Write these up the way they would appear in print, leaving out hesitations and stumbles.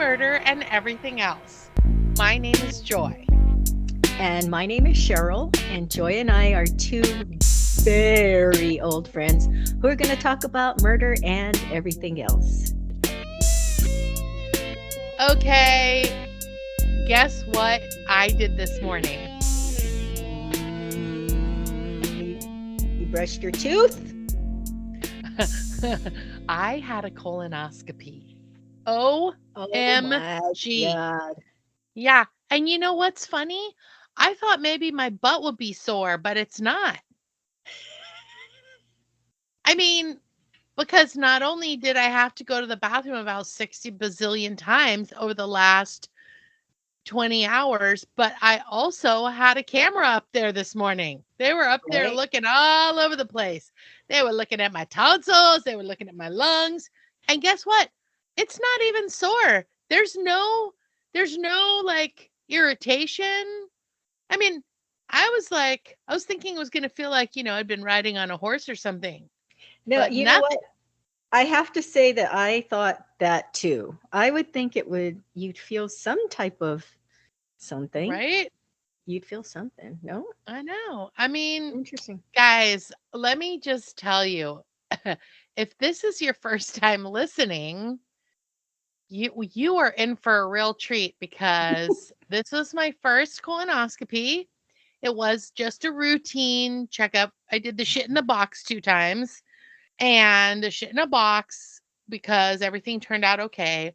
murder and everything else. My name is Joy. And my name is Cheryl, and Joy and I are two very old friends who are going to talk about murder and everything else. Okay, guess what I did this morning? You brushed your tooth? I had a colonoscopy. Oh my OMG. God. Yeah, and you know what's funny? I thought maybe my butt would be sore, but it's not. I mean, because not only did I have to go to the bathroom about 60 bazillion times over the last 20 hours, but I also had a camera up there this morning. They were up there Right? looking all over the place. They were looking at my tonsils, they were looking at my lungs. And guess what? It's not even sore. There's no like irritation. I mean, I was thinking it was going to feel like, I'd been riding on a horse or something, No, but you know nothing, what? I have to say that I thought that too. I would think you'd feel some type of something. right? You'd feel something. No? I know. I mean, Interesting. guys, let me just tell you, if this is your first time listening, you are in for a real treat because this was my first colonoscopy. It was just a routine checkup. I did the shit in the box 2 times and the shit in a box because everything turned out okay.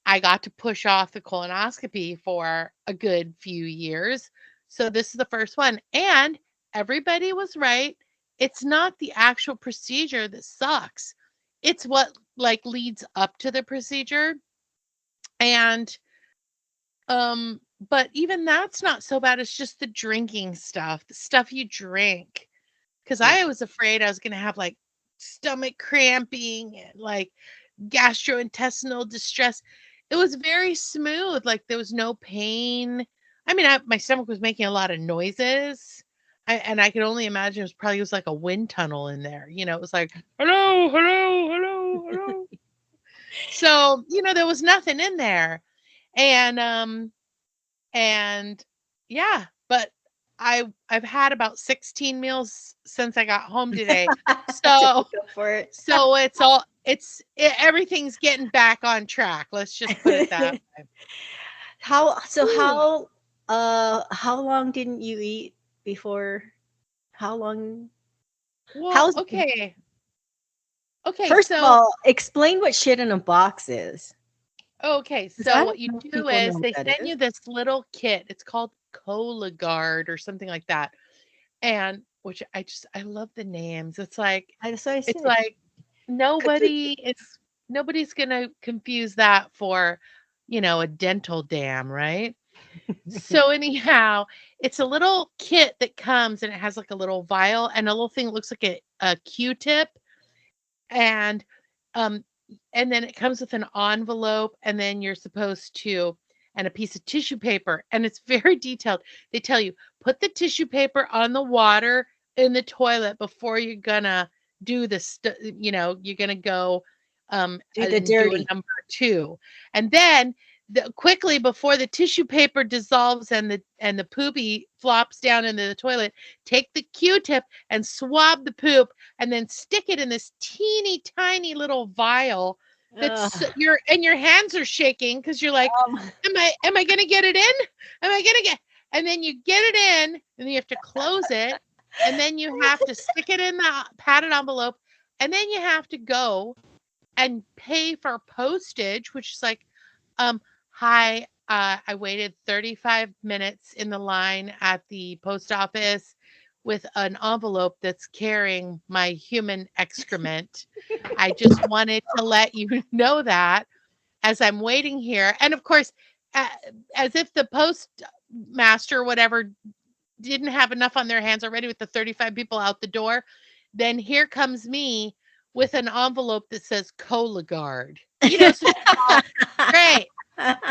I got to push off the colonoscopy for a good few years. So this is the first one. And everybody was right. It's not the actual procedure that sucks. It's what like leads up to the procedure. And but even that's not so bad. It's just the drinking stuff, the stuff you drink. Because Yeah. I was afraid I was gonna have like stomach cramping and like gastrointestinal distress. It was very smooth, like, there was no pain. I mean, my stomach was making a lot of noises, and I could only imagine it was like a wind tunnel in there, it was like, "Hello, hello, hello, hello." So, there was nothing in there, and, and yeah, but I've had about 16 meals since I got home today, To so make up for it. so everything's getting back on track. Let's just put it that way. How so Ooh. how long didn't you eat before how long Well, how's okay. Okay, first of so all, explain what shit in a box is. okay, 'Cause so I what don't you know if do people know is what they that send is. you this little kit. It's called Cologuard or something like that. And which I love the names. That's what I It's said. like nobody's gonna confuse that for, a dental dam, right? So anyhow, it's a little kit that comes and it has like a little vial and a little thing that looks like a Q-tip and um and then it comes with an envelope and then you're supposed to and a piece of tissue paper and it's very detailed. They tell you put the tissue paper on the water in the toilet before you're gonna do you're gonna go Do the and do a dirty. number 2. And then quickly before the tissue paper dissolves and the poopy flops down into the toilet, take the Q-tip and swab the poop and then stick it in this teeny tiny little vial that's Ugh. your hands are shaking because you're like, Um, am I gonna get it in? Am I gonna get and then you get it in and then you have to close it and then you have to stick it in the padded envelope and then you have to go and pay for postage, which is like, um, hi, I waited 35 minutes in the line at the post office with an envelope that's carrying my human excrement. I just wanted to let you know that as I'm waiting here. And of course, a- as if the postmaster, or whatever, didn't have enough on their hands already with the 35 people out the door, then here comes me with an envelope that says Cologuard. So it's all great.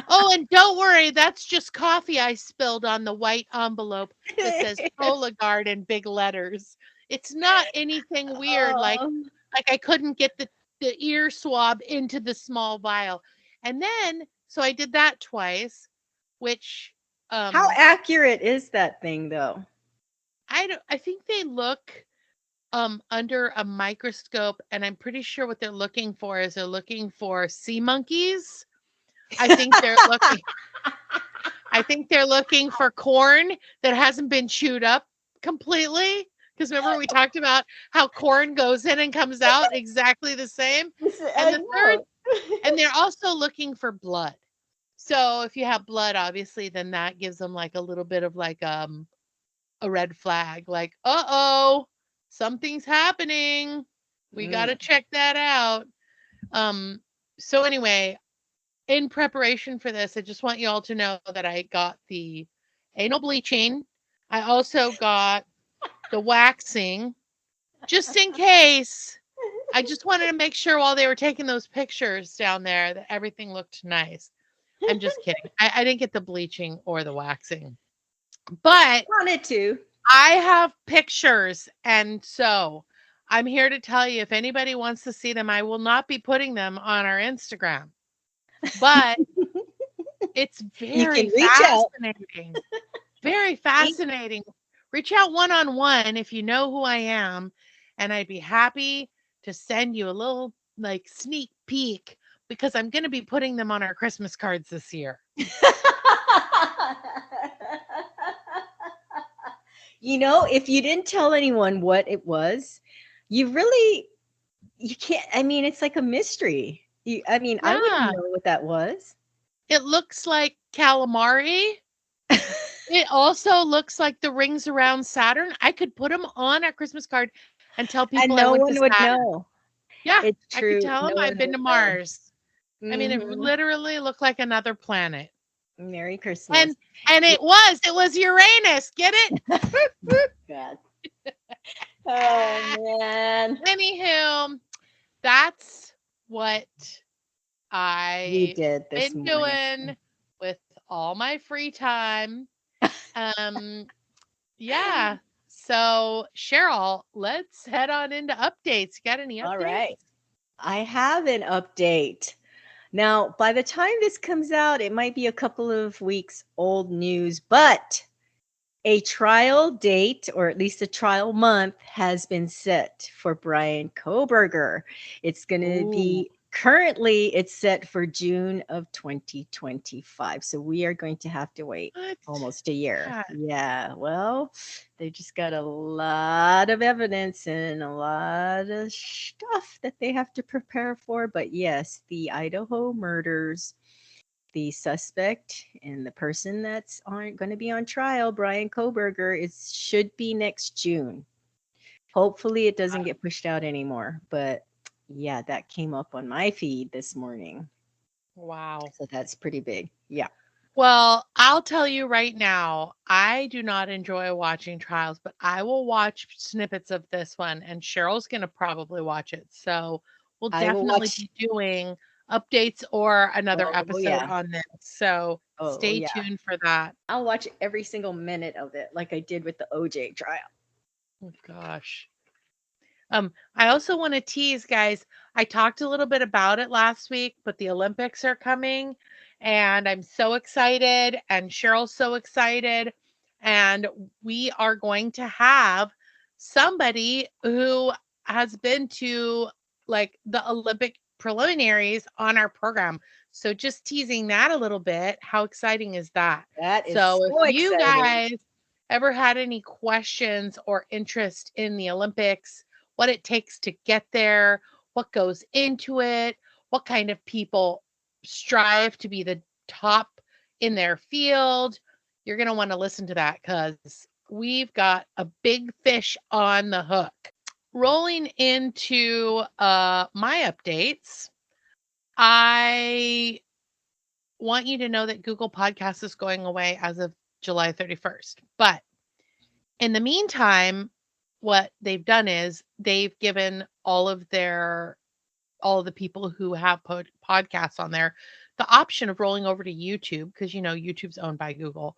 Oh, and don't worry, that's just coffee I spilled on the white envelope that says Cologuard in big letters. It's not anything weird like I couldn't get the ear swab into the small vial. And then So I did that twice, which How accurate is that thing, though? I think they look under a microscope, and I'm pretty sure what they're looking for is they're looking for sea monkeys. I think they're looking I think they're looking for corn that hasn't been chewed up completely. Because remember we talked about how corn goes in and comes out exactly the same. And I the third, know. and they're also looking for blood. So if you have blood, obviously, then that gives them like a little bit of like a red flag, like, uh-oh, something's happening. We got to Mm. check that out. So anyway, in preparation for this, I just want you all to know that I got the anal bleaching. I also got the waxing, just in case. I just wanted to make sure while they were taking those pictures down there that everything looked nice. I'm just kidding. I didn't get the bleaching or the waxing, but Wanted to. I have pictures. And so I'm here to tell you if anybody wants to see them, I will not be putting them on our Instagram, but it's You can very reach out. fascinating. Very fascinating. Reach out one on one if you know who I am, and I'd be happy to send you a little like sneak peek because I'm going to be putting them on our Christmas cards this year. If you didn't tell anyone what it was, you really you can't. I mean, it's like a mystery. I wouldn't Yeah, know what that was. it looks like calamari. It also looks like the rings around Saturn. I could put them on our Christmas card and tell people And I no went to one would Saturn. know. Yeah, It's I could true. tell them No I've one been would to know. Mars. I mean, it Hmm. literally looked like another planet. Merry Christmas. And it was Uranus. Get it? God. Oh Ah, man. anywho, that's what You I've did this been morning. doing with all my free time. Um, yeah. So, Cheryl, let's head on into updates. You got any All updates? right. I have an update. Now, by the time this comes out, it might be a couple of weeks old news, but a trial date, or at least a trial month, has been set for Brian Koberger. It's going to Ooh, be currently it's set for June of 2025. So we are going to have to wait what? almost a year. God. Yeah, well, they just got a lot of evidence and a lot of stuff that they have to prepare for. But yes, the Idaho murders, the suspect and the person that's going to be on trial, Brian Koberger, should be next June. Hopefully, it doesn't get pushed out anymore. But yeah, that came up on my feed this morning, Wow. so that's pretty big. Yeah, Well, I'll tell you right now, I do not enjoy watching trials, but I will watch snippets of this one, and Cheryl's going to probably watch it. So we'll I will definitely watch. be doing updates or another Oh episode yeah, on this. So oh stay yeah. tuned for that. I'll watch every single minute of it, like I did with the OJ trial. Oh, gosh. I also want to tease, guys. I talked a little bit about it last week, but the Olympics are coming, and I'm so excited, and Cheryl's so excited, and we are going to have somebody who has been to like the Olympic preliminaries on our program. So just teasing that a little bit. How exciting is that? That is So if so you exciting. guys ever had any questions or interest in the Olympics, what it takes to get there, what goes into it, what kind of people strive to be the top in their field. You're going to want to listen to that because we've got a big fish on the hook. Rolling into my updates, I want you to know that Google Podcasts is going away as of July 31st. But in the meantime, what they've done is they've given all of the people who have podcasts on there the option of rolling over to YouTube because YouTube's owned by Google.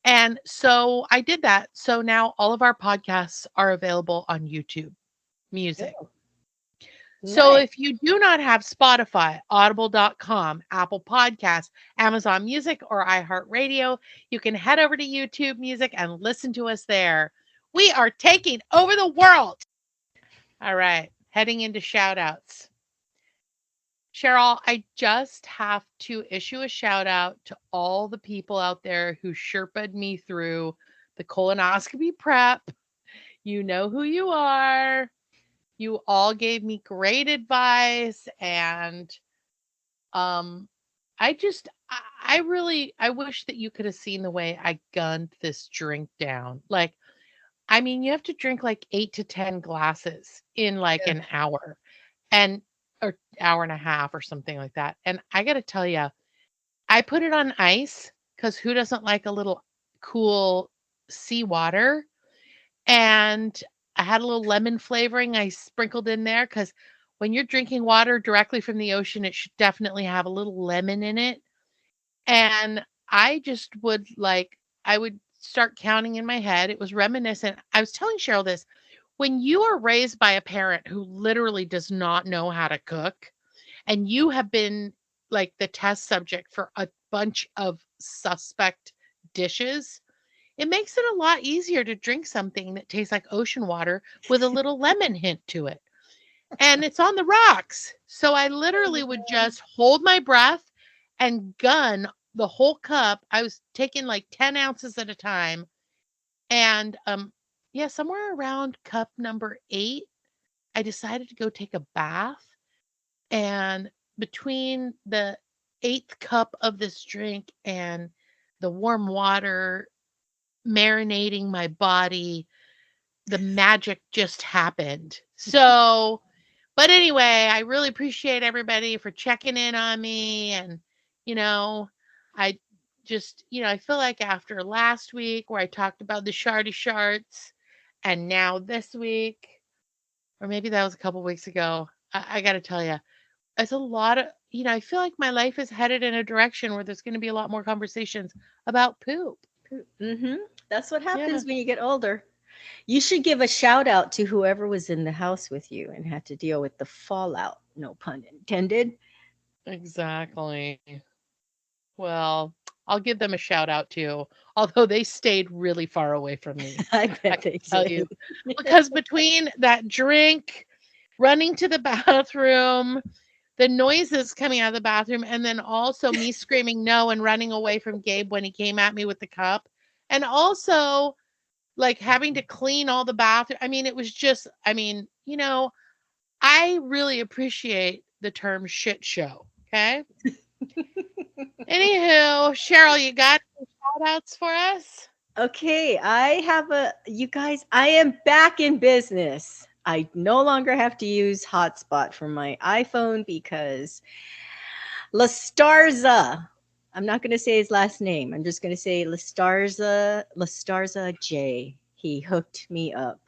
And so I did that. So now all of our podcasts are available on YouTube Music. Oh, So Nice. if you do not have Spotify, audible.com, Apple Podcasts, Amazon Music, or iHeartRadio, you can head over to YouTube Music and listen to us there. We are taking over the world. All right, heading into shout outs. Cheryl, I just have to issue a shout out to all the people out there who Sherpa'd me through the colonoscopy prep. You know who you are. You all gave me great advice, and um I really I wish that you could have seen the way I gunned this drink down. Like, I mean, you have to drink like 8 to 10 glasses in like Ugh. an hour, and or hour and a half or something like that. And I got to tell you, I put it on ice cuz who doesn't like a little cool seawater? And I had a little lemon flavoring I sprinkled in there cuz when you're drinking water directly from the ocean, it should definitely have a little lemon in it. And I just would like, I would start counting in my head. It was reminiscent. I was telling Cheryl this, when you are raised by a parent who literally does not know how to cook, and you have been like the test subject for a bunch of suspect dishes, it makes it a lot easier to drink something that tastes like ocean water with a little lemon hint to it. And it's on the rocks. So I literally would just hold my breath and gun the whole cup. I was taking like 10 ounces at a time. And yeah, somewhere around cup number 8, I decided to go take a bath. And between the 8th cup of this drink and the warm water marinating my body, the magic just happened. So, but anyway, I really appreciate everybody for checking in on me. And, you know, I just, I feel like after last week where I talked about the shardy sharts, and now this week, or maybe that was a couple weeks ago, I got to tell you, it's a lot of, I feel like my life is headed in a direction where there's going to be a lot more conversations about poop. Mm-hmm. That's what Yeah, happens when you get older. You should give a shout out to whoever was in the house with you and had to deal with the fallout. No pun intended. exactly. Well, I'll give them a shout out too, although they stayed really far away from me. I I bet can they tell did. you, because between that drink, running to the bathroom, the noises coming out of the bathroom, and then also me screaming no and running away from Gabe when he came at me with the cup, and also like having to clean all the bathroom. I mean, it was just, I really appreciate the term shit show. Okay. Anywho, Cheryl, you got any shout outs for us? Okay, you guys, I am back in business. I no longer have to use hotspot for my iPhone because Lastarza, I'm not going to say his last name. I'm just going to say Lastarza J. He hooked me up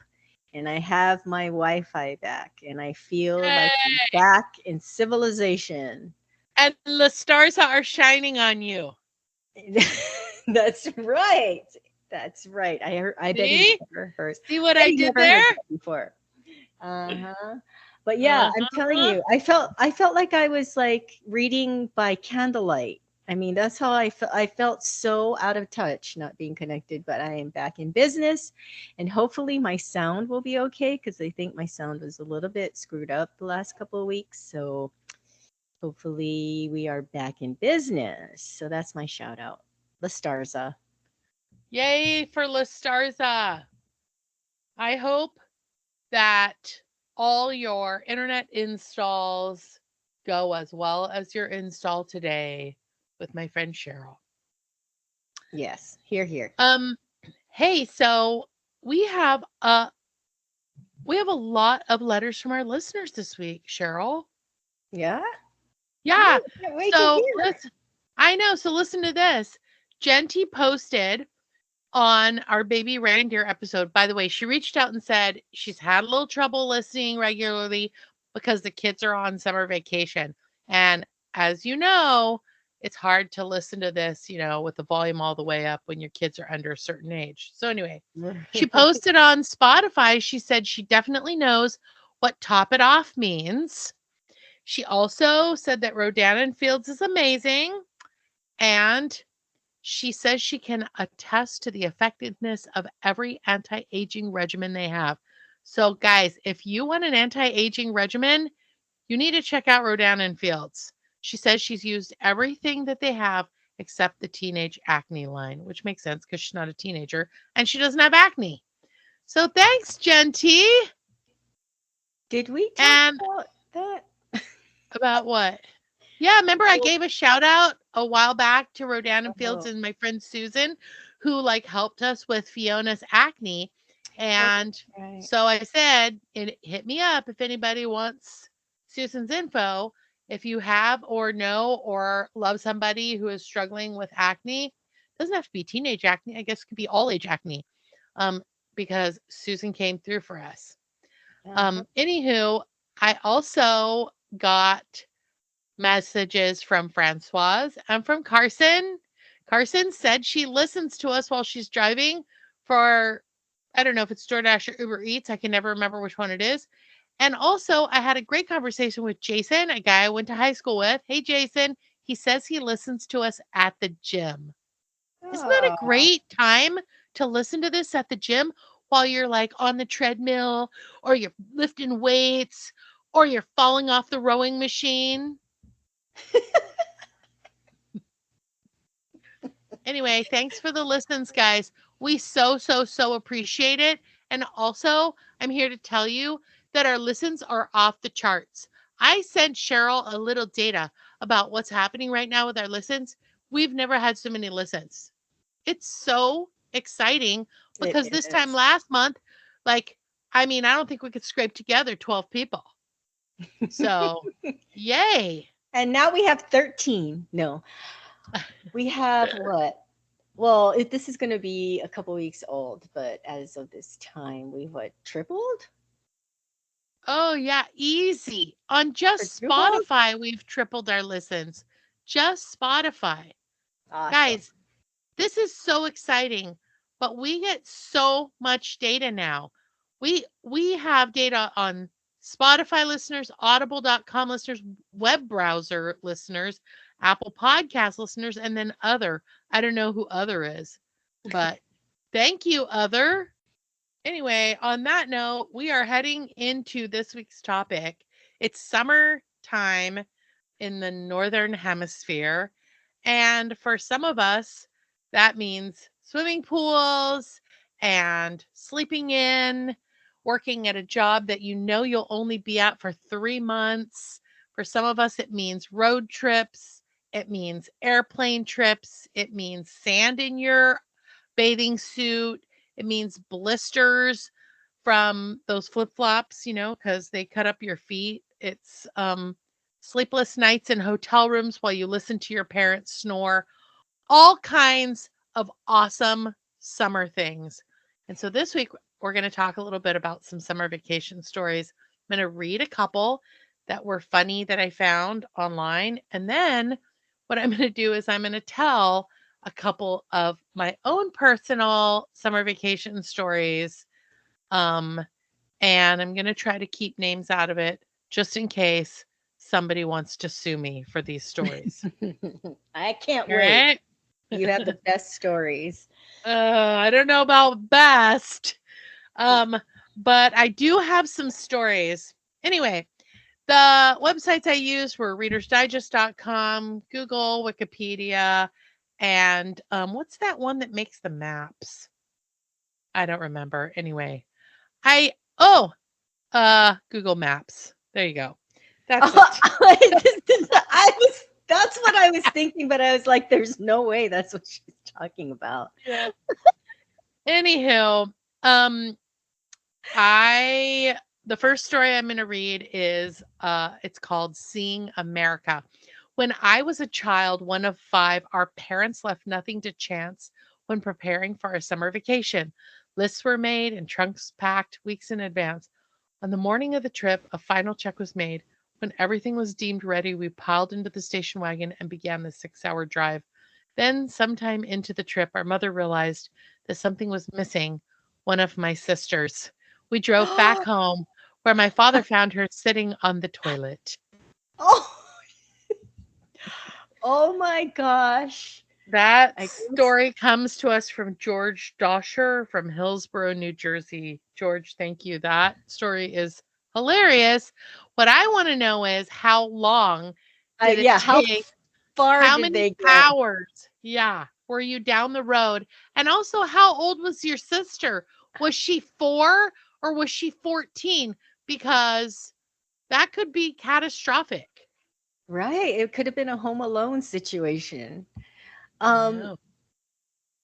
and I have my Wi-Fi back and I feel like I'm Yay! back in civilization. And the stars are shining on you. That's right. That's right. I bet he See? never heard. See what Bet I he did never heard there? that before. Uh-huh. But yeah, I'm telling Uh-huh. you, I felt like I was like reading by candlelight. I mean, that's how I felt so out of touch not being connected, but I am back in business and hopefully my sound will be okay because I think my sound was a little bit screwed up the last couple of weeks. So hopefully we are back in business. So that's my shout out. La Starza. Yay for La Starza. I hope that all your internet installs go as well as your install today with my friend Cheryl. Yes, here, here. Um, hey, so we have a we have a lot of letters from our listeners this week, Cheryl. Yeah. Yeah. Oh, can't wait to So hear. I know. So listen to this. Genty posted on our baby reindeer episode. By the way, she reached out and said she's had a little trouble listening regularly because the kids are on summer vacation. And as you know, it's hard to listen to this, with the volume all the way up when your kids are under a certain age. So anyway, she posted on Spotify. She said she definitely knows what top it off means. She also said that Rodan and Fields is amazing, and she says she can attest to the effectiveness of every anti-aging regimen they have. So, guys, if you want an anti-aging regimen, you need to check out Rodan and Fields. She says she's used everything that they have except the teenage acne line, which makes sense because she's not a teenager and she doesn't have acne. So thanks, Jen T. Did we talk And about that? about what? Yeah, remember I gave a shout out a while back to Rodan and Fields Oh, and my friend Susan, who like helped us with Fiona's acne. oh, And right. so I said, hit me up if anybody wants Susan's info. If you have or know or love somebody who is struggling with acne, doesn't have to be teenage acne. I guess it could be all age acne. Um, because Susan came through for us. Uh-huh. Anywho, I also got messages from Francoise and from Carson. Carson said she listens to us while she's driving for, I don't know if it's DoorDash or Uber Eats. I can never remember which one it is. And also, I had a great conversation with Jason, a guy I went to high school with. Hey, Jason. He says he listens to us at the gym. Isn't that a Oh. great time to listen to this at the gym while you're like on the treadmill or you're lifting weights or you're falling off the rowing machine? Anyway, thanks for the listens, guys. We so appreciate it. And also, I'm here to tell you that our listens are off the charts. I sent Cheryl a little data about what's happening right now with our listens. We've never had so many listens. It's so exciting It because this time is. last month, like, I mean, I don't think we could scrape together 12 people. So, yay. And now we have 13. No, we have what? Well, this is going to be a couple weeks old, but as of this time, we've what, tripled? Oh, yeah, easy. On just Quadrupled? Spotify, we've tripled our listens. Just Spotify. Awesome. Guys, this is so exciting, but we get so much data now. We have data on Spotify listeners, audible.com listeners, web browser listeners, Apple Podcast listeners, and then other. I don't know who other is, but thank you, other. Anyway, on that note, we are heading into this week's topic. It's summertime in the northern hemisphere. And for some of us, that means swimming pools and sleeping in, working at a job that you know you'll only be at for 3 months. For some of us, it means road trips, it means airplane trips, it means sand in your bathing suit, it means blisters from those flip flops, because they cut up your feet. It's sleepless nights in hotel rooms while you listen to your parents snore, all kinds of awesome summer things. And so this week, we're going to talk a little bit about some summer vacation stories. I'm going to read a couple that were funny that I found online. And then what I'm going to do is I'm going to tell a couple of my own personal summer vacation stories. Um, and I'm going to try to keep names out of it just in case somebody wants to sue me for these stories. I can't All wait. right. You have the best stories. I don't know about best, um, but I do have some stories. Anyway, the websites I used were readersdigest.com, Google, Wikipedia, and what's that one that makes the maps? I don't remember. Anyway, I oh, Google Maps. There you go. That's it. That's what I was thinking, but I was like, there's no way that's what she's talking about. Yeah. Anywho, um, I the first story I'm going to read is it's called Seeing America. When I was a child, one of 5, our parents left nothing to chance when preparing for our summer vacation. Lists were made and trunks packed weeks in advance. On the morning of the trip, a final check was made. When everything was deemed ready, we piled into the station wagon and began the 6-hour drive. Then, sometime into the trip, our mother realized that something was missing, one of my sisters. We drove back home, where my father found her sitting on the toilet. Oh, oh my gosh. That I guess story comes to us from George Dosher from Hillsborough, New Jersey. George, thank you. That story is hilarious. What I want to know is how long did it yeah, how take? far How did many they get? hours, yeah, were you down the road? And also, how old was your sister? Was she 4 or was she 14? Because that could be catastrophic. Right. It could have been a home alone situation. I Um, know.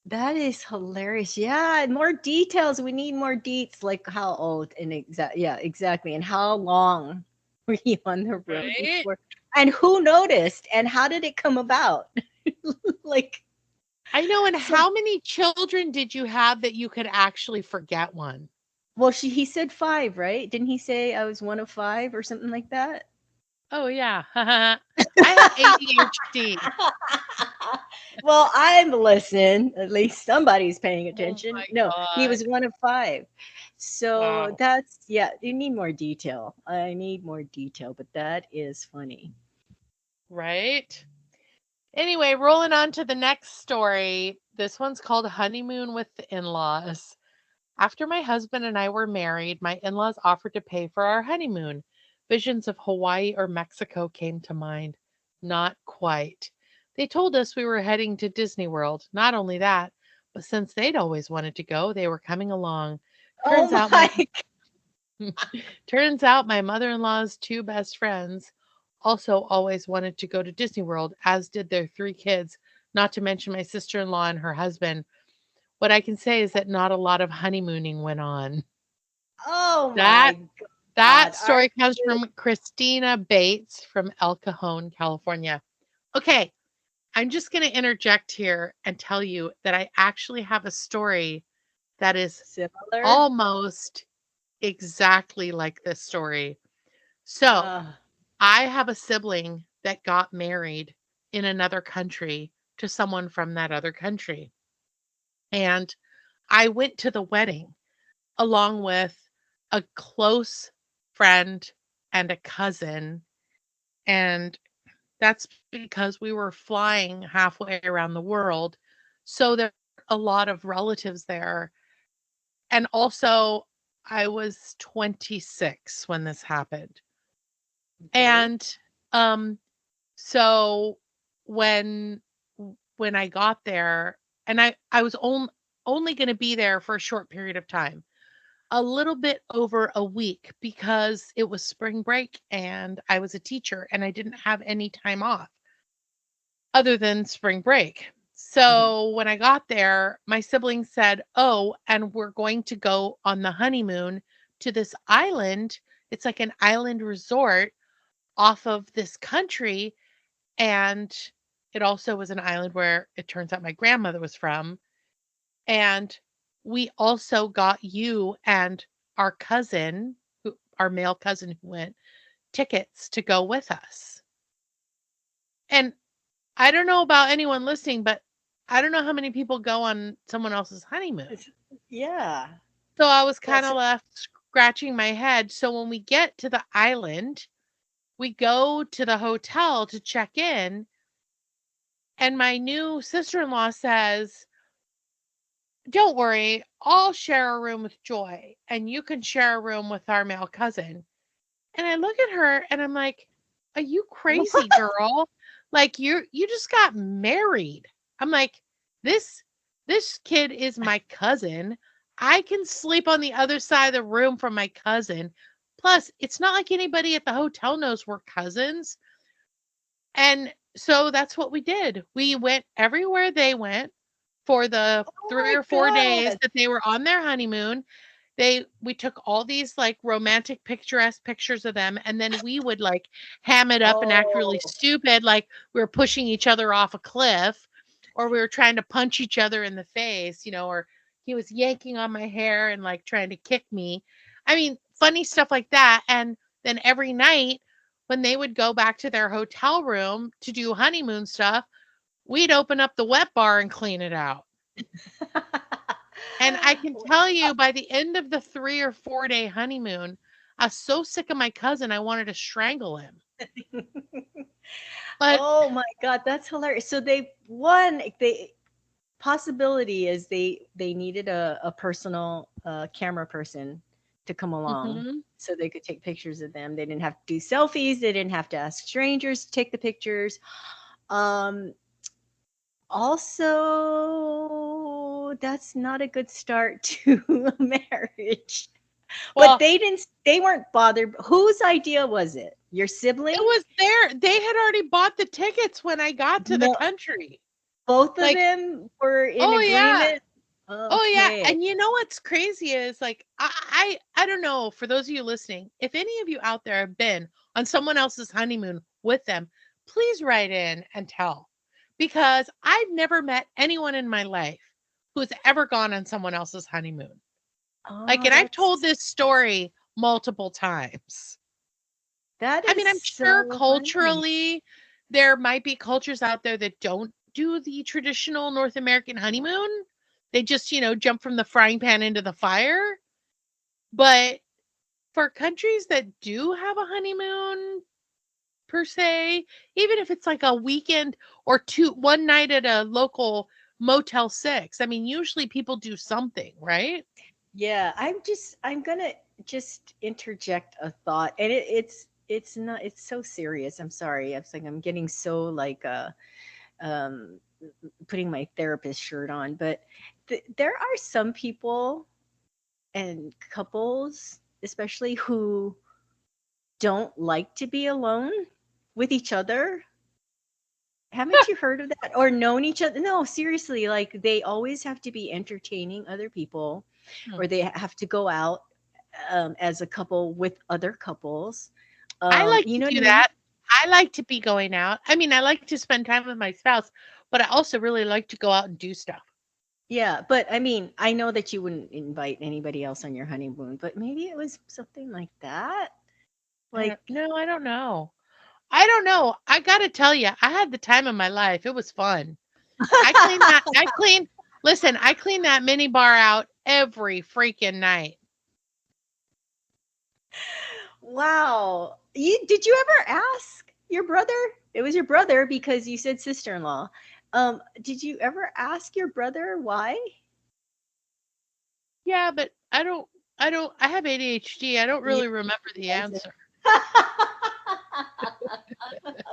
that is hilarious. Yeah, more details. We need more deets, like how old and yeah, exactly. And how long were you on the road Right? before? And who noticed? And how did it come about? Like, I know. And so how many children did you have that you could actually forget one? well, he said five, right? Didn't he say I was one of five or something like that? Oh, yeah. I have ADHD. Well, I'm listening. At least somebody's paying Oh attention. my No, he God. was one of five. So Wow. that's, yeah, you need more detail. I need more detail, but that is funny. Right? Anyway, rolling on to the next story. This one's called Honeymoon with the In-Laws. After my husband and I were married, my in laws offered to pay for our honeymoon. Visions of Hawaii or Mexico came to mind. Not quite. They told us we were heading to Disney World. Not only that, but since they'd always wanted to go, they were coming along. Oh Turns out my my, Turns out my mother-in-law's two best friends also always wanted to go to Disney World, as did their three kids, not to mention my sister-in-law and her husband. What I can say is that not a lot of honeymooning went on. oh That my that God. Are story comes you? from Christina Bates from El Cajon, California. Okay, I'm just going to interject here and tell you that I actually have a story that is Similar? almost exactly like this story. So, Uh, I have a sibling that got married in another country to someone from that other country. And I went to the wedding along with a close friend and a cousin. And that's because we were flying halfway around the world. So there are a lot of relatives there. And also, I was 26 when this happened. okay. And um, so when when I got there, and I was only going to be there for a short period of time, a little bit over a week, because it was spring break and I was a teacher and I didn't have any time off other than spring break. Mhm. So when I got there, my siblings said, "Oh, and we're going to go on the honeymoon to this island. It's like an island resort off of this country, and it also was an island where it turns out my grandmother was from. And we also got you and our cousin, our male cousin who went, tickets to go with us." And I don't know about anyone listening, but I don't know how many people go on someone else's honeymoon. Yeah. So I was kind That's of left scratching my head. So when we get to the island, we go to the hotel to check in, and my new sister in law says, "Don't worry, I'll share a room with Joy, and you can share a room with our male cousin." And I look at her and I'm like, "Are you crazy, girl? Like you just got married." I'm like, "This kid is my cousin. I can sleep on the other side of the room from my cousin. Plus, it's not like anybody at the hotel knows we're cousins." And so that's what we did. We went everywhere they went for the oh 3 my or 4 days God. that they were on their honeymoon. We took all these, like, romantic, picturesque pictures of them, and then we would, like, ham it up and act really Oh, stupid, like we were pushing each other off a cliff, or we were trying to punch each other in the face, or he was yanking on my hair and, like, trying to kick me. I mean, funny stuff like that. And then every night when they would go back to their hotel room to do honeymoon stuff, we'd open up the wet bar and clean it out. And I can tell you, by the end of the 3 or 4 day honeymoon, I was so sick of my cousin, I wanted to strangle him. But Oh my God, that's hilarious. So they possibility is they needed a personal camera person to come along mhm. so they could take pictures of them. They didn't have to do selfies. They didn't have to ask strangers to take the pictures. Um, Also, that's not a good start to a marriage. But Well, they weren't bothered. Whose idea was it? Your it sibling? was they had already bought the tickets when I got to the No, country. both of Like, them were in oh yeah. agreement. Oh yeah, Okay. and you know what's crazy is like I don't know for those of you listening, if any of you out there have been on someone else's honeymoon with them, please write in and tell. Because I've never met anyone in my life who's ever gone on someone else's honeymoon. Like, Oh, and I've told this story multiple times. that I mean, is I'm sure so funny. culturally there might be cultures out there that don't do the traditional North American honeymoon. They just, jump from the frying pan into the fire. But for countries that do have a honeymoon per se, even if it's like a weekend or one night at a local Motel 6, I mean, usually people do something, right? Yeah, I'm gonna just interject a thought, and it's not it's so serious. I'm sorry. I'm getting so like um putting my therapist shirt on, but there are some people and couples, especially who don't like to be alone with each other. Haven't you heard of that or known each other? No, seriously, like they always have to be entertaining other people Hmm. or they have to go out as a couple with other couples. I like You to know what I do mean? that. I like to be going out. I mean, I like to spend time with my spouse, but I also really like to go out and do stuff. Yeah, but I mean, I know that you wouldn't invite anybody else on your honeymoon, but maybe it was something like that. I Like, don't no, I don't know. I don't know. I gotta tell you, I had the time of my life. It was fun. I cleaned that mini bar out every freaking night. wow. Did you ever ask your brother? It was your brother because you said sister-in-law. Did you ever ask your brother why? Yeah, but I have ADHD. I don't You really remember the answer. answer.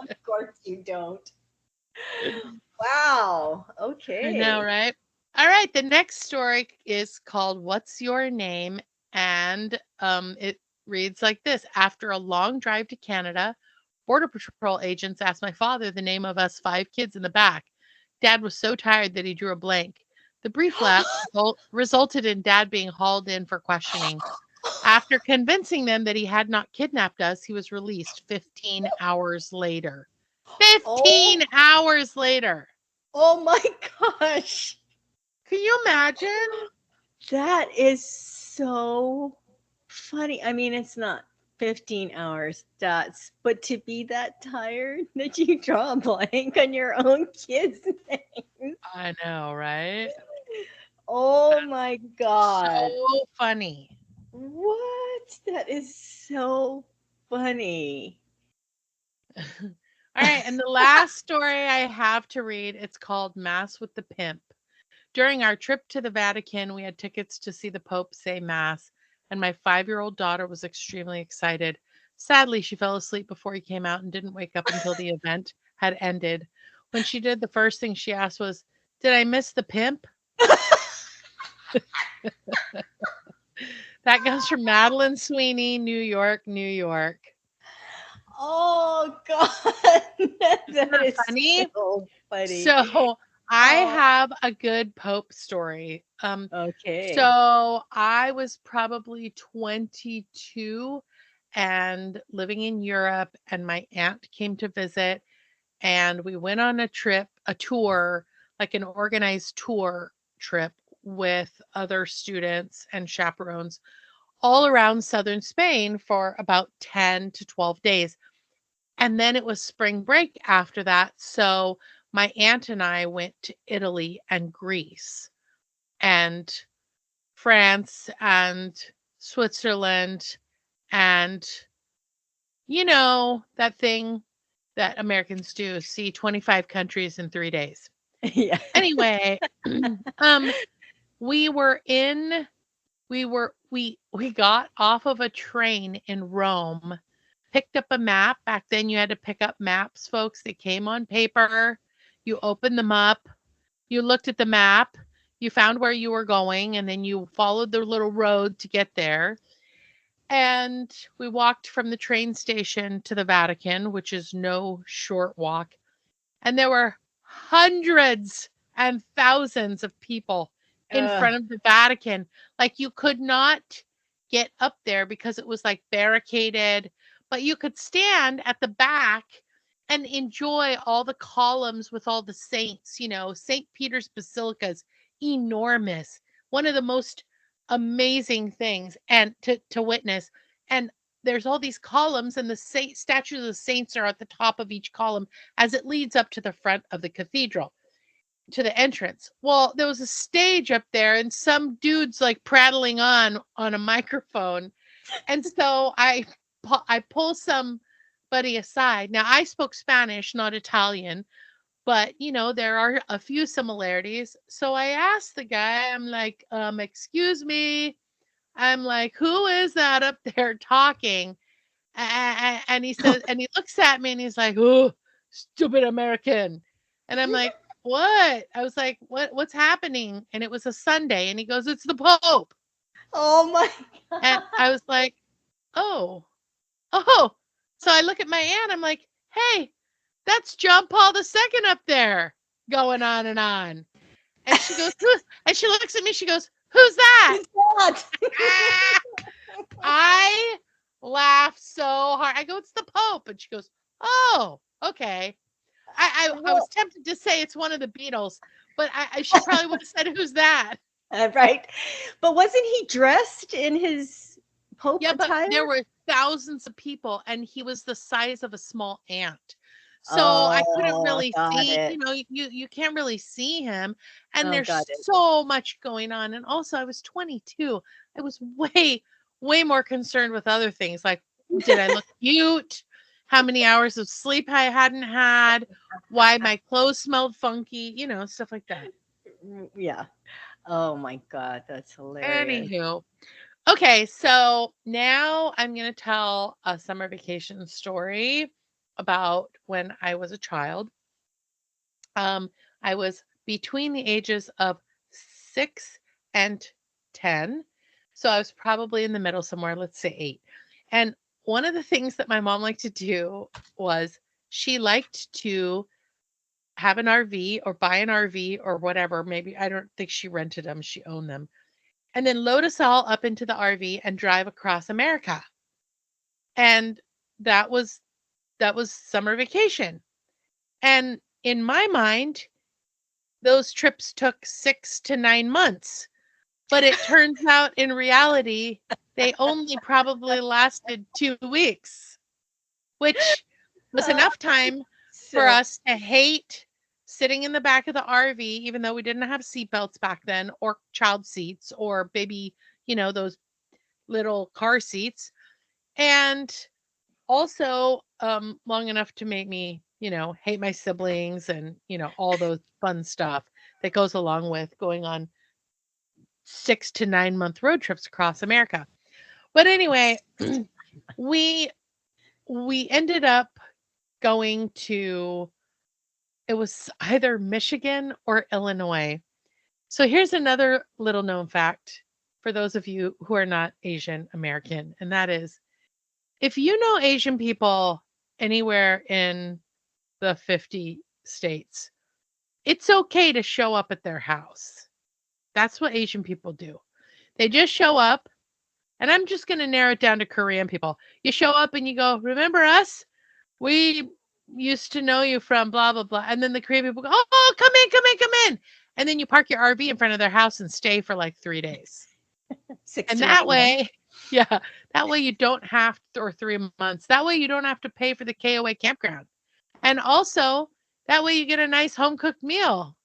Of course you don't. Wow. I know, Okay. right? All right, the next story is called What's Your Name? And it reads like this. After a long drive to Canada, Border Patrol agents asked my father the name of us 5 kids in the back. Dad was so tired that he drew a blank. The brief lapse resulted in Dad being hauled in for questioning. After convincing them that he had not kidnapped us, he was released 15 hours later. Oh, 15 hours later. oh my gosh. Can you imagine? That is so funny. I mean, it's not 15 hours, that's but to be that tired that you draw a blank on your own kids' name. I know, right? Oh my God. So funny. What? That is so funny. All right, and the last story I have to read, it's called Mass with the Pimp. During our trip to the Vatican, we had tickets to see the Pope say Mass, and my 5-year-old daughter was extremely excited. Sadly, she fell asleep before he came out and didn't wake up until the event had ended. When she did, the first thing she asked was, "Did I miss the pimp?" That comes from Madeline Sweeney, New York, New York. Oh God. Isn't That that is funny? so funny. So I Oh, have a good Pope story. okay. So I was probably 22 and living in Europe, and my aunt came to visit, and we went on a tour, like an organized tour trip with other students and chaperones all around southern Spain for about 10 to 12 days. And then it was spring break after that. So my aunt and I went to Italy and Greece and France and Switzerland And you know that thing that Americans do, see 25 countries in 3 days. Yeah. Anyway, um, we were in we got off of a train in Rome, picked up a map. Back then you had to pick up maps, folks. They came on paper. You opened them up, you looked at the map, you found where you were going, and then you followed the little road to get there. And we walked from the train station to the Vatican, which is no short walk. And there were hundreds and thousands of people in Ugh. front of the Vatican. Like you could not get up there because it was like barricaded, but you could stand at the back and enjoy all the columns with all the saints. You know, St. Peter's Basilica is enormous, one of the most amazing things and to witness. And there's all these columns, and the statues of the saints are at the top of each column as it leads up to the front of the cathedral, to the entrance. Well, there was a stage up there, and some dude's like prattling on a microphone, and so I pull somebody aside. Now I spoke Spanish, not Italian, but you know there are a few similarities. So I asked the guy, I'm like, excuse me. I'm like, who is that up there talking? And he says, and he looks at me and he's like, "Oh, stupid American." And I'm like, "What?" I was like, "What's happening?" And it was a Sunday, and he goes, "It's the Pope." Oh my And God. I was like, "Oh, oh." So I look at my aunt. I'm like, "Hey, that's John Paul II up there going on and on." And she goes, "Who's?" And she looks at me. She goes, "Who's that?" Who's that? I laughed so hard. I go, "It's the Pope." And she goes, "Oh, okay." I was Well, tempted to say it's one of the Beatles, but she probably would have said, "Who's that?" right. But wasn't he dressed in his Pope Yeah, but attire? there were thousands of people, and he was the size of a small ant. So I couldn't Oh, really got see, it. you know, you can't really see him. And Oh, got there's it. so much going on. And also I was 22. I was way more concerned with other things like, did I look cute? How many hours of sleep I hadn't had? Why my clothes smelled funky? You know, stuff like that. Yeah. Oh my God, that's hilarious. Anywho, okay, so now I'm going to tell a summer vacation story about when I was a child. Um, I was between the ages of 6 and 10. So I was probably in the middle somewhere, let's say 8. And one of the things that my mom liked to do was she liked to have an RV or buy an RV or whatever. Maybe I don't think she rented them, she owned them. And then load us all up into the RV and drive across America. And that was summer vacation. And in my mind, those trips took 6 to 9 months. But it turns out in reality, they only probably lasted 2 weeks, which was Uh, enough time for so, us to hate sitting in the back of the RV, even though we didn't have seatbelts back then or child seats or baby, you know, those little car seats. And also long enough to make me, you know, hate my siblings and, you know, all those fun stuff that goes along with going on 6 to 9 month road trips across America. But anyway, we we ended up going to, it was either Michigan or Illinois. So here's another little known fact for those of you who are not Asian American, and that is, if you know Asian people anywhere in the 50 states, it's okay to show up at their house. That's what Asian people do. They just show up, and I'm just going to narrow it down to Korean people. You show up and you go, "Remember us? We used to know you from blah, blah, blah." And then the Korean people go, "Oh, come in, come in, come in." And then you park your RV in front of their house and stay for like 3 days. six And to that nine months. way, yeah, that way you don't have to, or 3 months. That way you don't have to pay for the KOA campground. And also, that way you get a nice home cooked meal,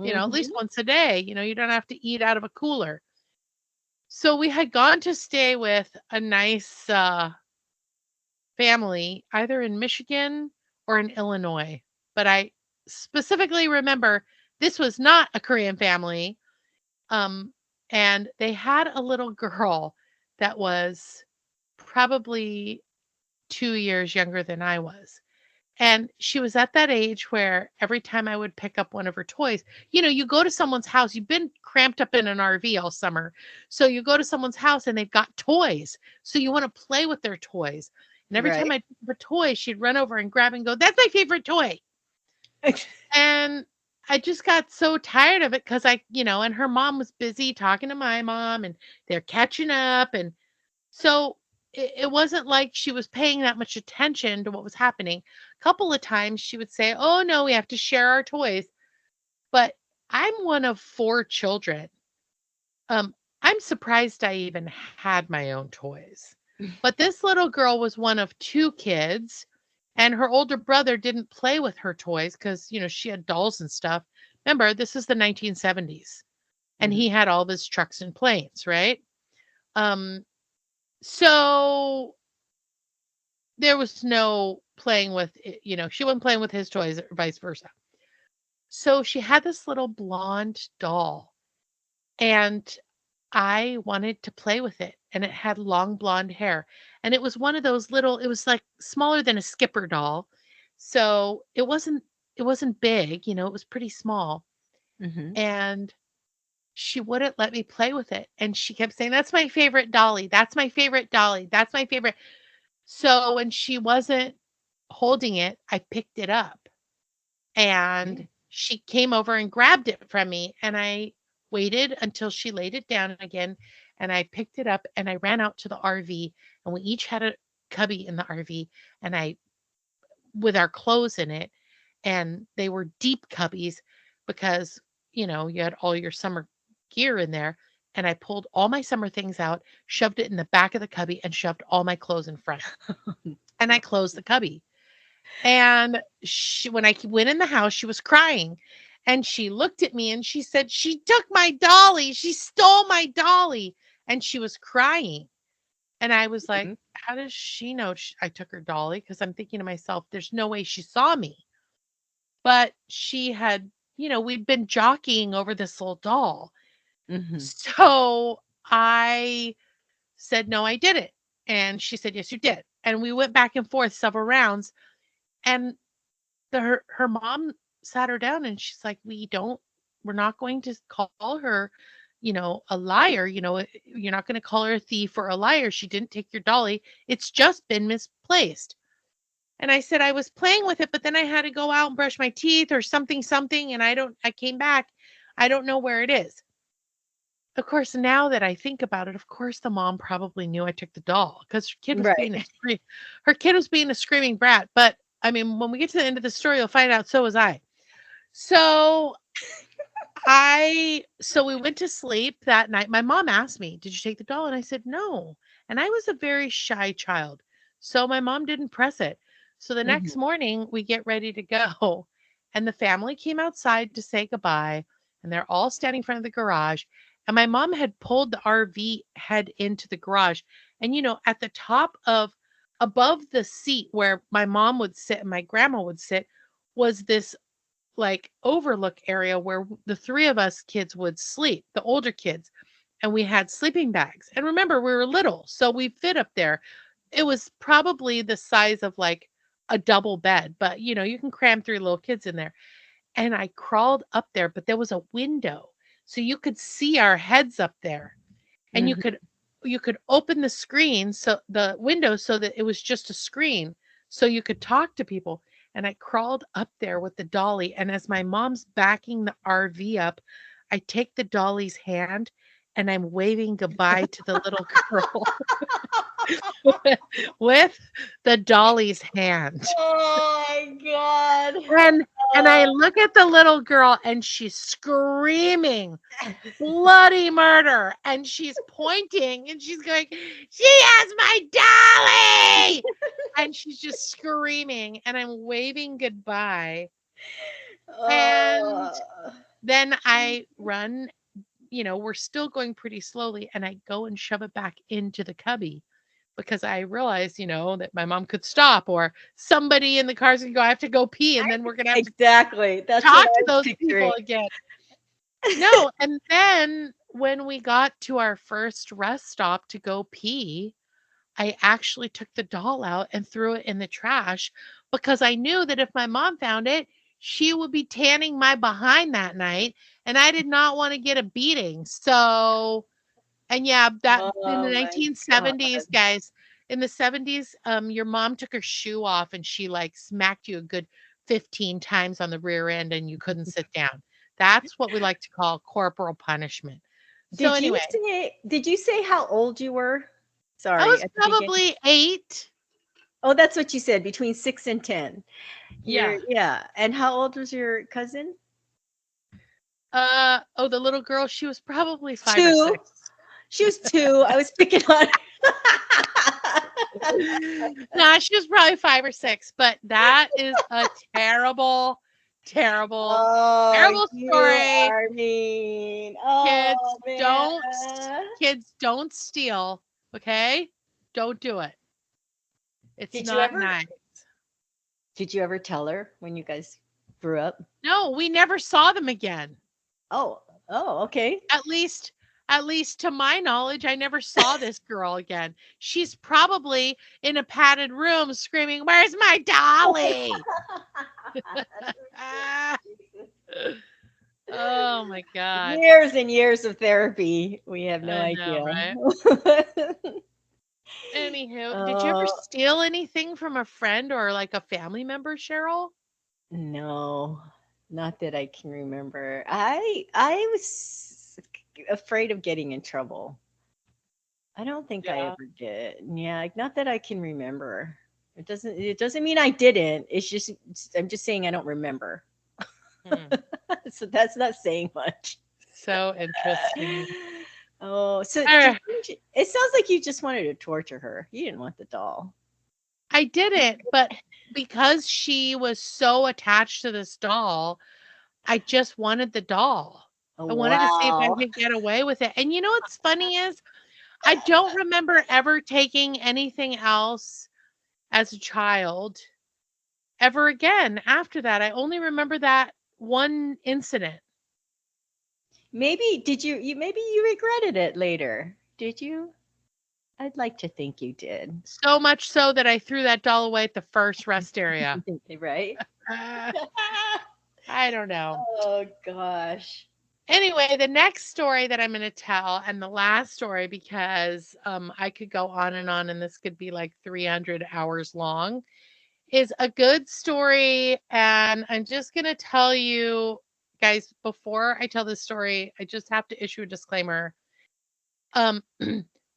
you know, at least Hmm. once a day. You know, you don't have to eat out of a cooler. So we had gone to stay with a nice family, either in Michigan or in Illinois. But I specifically remember this was not a Korean family. Um, and they had a little girl that was probably 2 years younger than I was. And she was at that age where every time I would pick up one of her toys, you go to someone's house, you've been cramped up in an RV all summer. So you go to someone's house and they've got toys. So you want to play with their toys. And every time Right. I pick up a toy, she'd run over and grab and go, "That's my favorite toy." And I just got so tired of it because and her mom was busy talking to my mom and they're catching up. And so it wasn't like she was paying that much attention to what was happening. A couple of times she would say, "Oh, no, we have to share our toys." But I'm one of 4 children. Um, I'm surprised I even had my own toys. But this little girl was one of 2 kids, and her older brother didn't play with her toys because, she had dolls and stuff. Remember, this is the 1970s, and Mhm. he had all of his trucks and planes, right? Um, so there was no playing with she wasn't playing with his toys or vice versa. So she had this little blonde doll, and I wanted to play with it, and it had long blonde hair, and it was one of those little, it was like smaller than a Skipper doll. So it wasn't big, it was pretty small. Mhm. And she wouldn't let me play with it, and she kept saying, "That's my favorite dolly. That's my favorite dolly. That's my favorite." So when she wasn't holding it, I picked it up, and Okay. she came over and grabbed it from me, and I waited until she laid it down again, and I picked it up and I ran out to the RV, and we each had a cubby in the RV, and I with our clothes in it, and they were deep cubbies because you had all your summer gear in there. And I pulled all my summer things out, shoved it in the back of the cubby, and shoved all my clothes in front, and I closed the cubby. And when I went in the house, she was crying. And she looked at me and she said, "She took my dolly. She stole my dolly." And she was crying. And I was like, Mhm. "How does she know I took her dolly?" Because I'm thinking to myself, there's no way she saw me. But she had, we'd been jockeying over this little doll. Mhm. So I said, "No, I didn't." And she said, "Yes, you did." And we went back and forth several rounds. And her mom sat her down and she's like, we're not going to call her, a liar. You're not going to call her a thief or a liar. She didn't take your dolly. It's just been misplaced." And I said, "I was playing with it, but then I had to go out and brush my teeth or something. And I came back. I don't know where it is." Of course, now that I think about it, of course the mom probably knew I took the doll because Right. her kid was being a screaming brat. But I mean, when we get to the end of the story, you'll find out so was I. So we went to sleep that night. My mom asked me, "Did you take the doll?" And I said, "No." And I was a very shy child. So my mom didn't press it. So the next Mhm. morning we get ready to go. And the family came outside to say goodbye. And they're all standing in front of the garage. And my mom had pulled the RV head into the garage. And at the top of above the seat where my mom would sit and my grandma would sit was this like overlook area where the 3 of us kids would sleep, the older kids, and we had sleeping bags. And remember, we were little, so we fit up there. It was probably the size of like a double bed, but you can cram 3 little kids in there. And I crawled up there, but there was a window. So you could see our heads up there. And Mhm. you could open the screen, so the window, so that it was just a screen, so you could talk to people. And I crawled up there with the dolly, and as my mom's backing the RV up, I take the dolly's hand and I'm waving goodbye to the little girl with the dolly's hand. Oh my god. And I look at the little girl and she's screaming bloody murder, and she's pointing and she's going, "She has my dolly!" And she's just screaming, and I'm waving goodbye. And Oh. then I run we're still going pretty slowly, and I go and shove it back into the cubby because I realized, that my mom could stop or somebody in the car's gonna go, I have to go pee, and then we're gonna have to Exactly. That's what talk I to was those people picturing. again. No, and then when we got to our first rest stop to go pee, I actually took the doll out and threw it in the trash because I knew that if my mom found it, she would be tanning my behind that night, and I did not want to get a beating. So, and yeah, that in the Oh my God. 1970s, guys, in the 70s, your mom took her shoe off and she like smacked you a good 15 times on the rear end and you couldn't sit down. That's what we like to call corporal punishment. So anyway, Did you say how old you were? I Sorry, was at the beginning. probably 8. Oh, that's what you said, between 6 and 10. Yeah. Yeah. And how old was your cousin? Oh, the little girl, she was probably 5 or 6. 2. She was 2. I was picking on Nah, she was probably 5 or 6, but that is a terrible, terrible, Oh, terrible you story. are mean. Kids, Oh, man. don't kids, don't steal, okay? Don't do it. It's Did you not ever nice. did you ever tell her when you guys grew up? No, we never saw them again. Oh, oh, okay. At least at least to my knowledge, I never saw this girl again. She's probably in a padded room screaming, "Where's my dolly?" Ah, oh my god. Years and years of therapy. We have no I know, idea. right? Anywho, did you ever Oh, steal anything from a friend or like a family member, Cheryl? no, not that I can remember. I was afraid of getting in trouble. I don't think I Yeah. ever did. Yeah, not that I can remember. It doesn't mean I didn't. I'm just saying I don't remember. Hmm. So that's not saying much. So interesting. Oh, so Uh, it sounds like you just wanted to torture her. You didn't want the doll. I didn't, but because she was so attached to this doll, I just wanted the doll. Oh, I wanted to see if I wow. could get away with it. And you know what's funny is I don't remember ever taking anything else as a child ever again after that. I only remember that one incident. Maybe maybe you regretted it later. Did you? I'd like to think you did. So much so that I threw that doll away at the first rest area. Right? Uh, I don't know. Oh gosh. Anyway, the next story that I'm going to tell, and the last story, because I could go on and this could be like 300 hours long, is a good story. And I'm just going to tell you guys, before I tell this story, I just have to issue a disclaimer. Um,